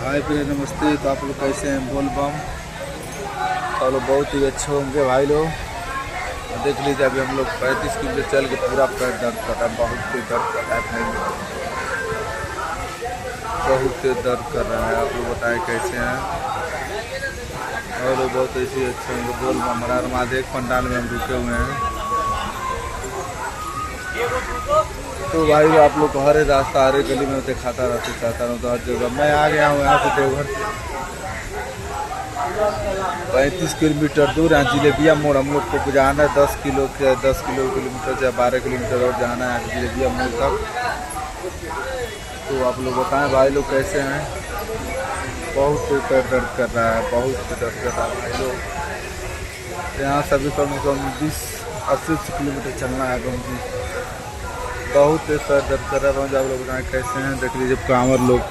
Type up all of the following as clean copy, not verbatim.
हाय प्रिय नमस्ते। तो आप लोग कैसे हैं? बोल बम तो लोग बहुत ही अच्छे होंगे भाई लोग। देख लीजिए अभी हम लोग 35 किलोमीटर चल के पूरा पैर दर्द कर रहा है, बहुत ही दर्द कर रहा है, बहुत ही दर्द कर रहा है। आप लोग बताएं कैसे हैं? और लोग बहुत ऐसे अच्छे होंगे। बोल बम हर महादेव पंडाल में हम रुके हुए हैं। तो भाई आप लोग को हर रास्ता हर गली में दिखाता रहता चाहता हूँ। तो हर जगह मैं आ गया हूँ यहाँ से देवघर से 35 किलोमीटर दूर है जिलेबिया मोड़। हम लोग को जाना है 10 किलोमीटर से 12 किलोमीटर और जाना है जिलेबिया मोड़ तक। तो आप लोग बताएं भाई लोग कैसे हैं? बहुत पैर दर्द कर रहा है, बहुत दर्द कर रहा है भाई लोग। यहाँ सभी कम से कम 20-80 किलोमीटर चलना है। बहुत पैर दर्द कर रहा है। आप लोग बताएं कैसे हैं? देख लीजिए कांवर लोग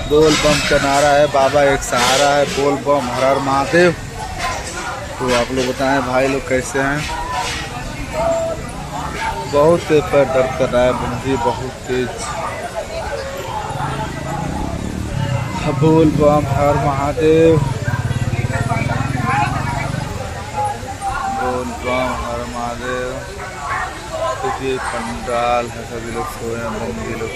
बोल बम का नारा है, बाबा एक सहारा है, बोल बम हर हर महादेव। तो आप लोग बताएं भाई लोग कैसे हैं? बहुत तेज पैर दर्द कर रहा है मुझे, बहुत तेज। बोल बम हर महादेव, बोल बम हर महादेव। तो ये पंडाल है, सभी लोग सोए हैं, मम्मी लोग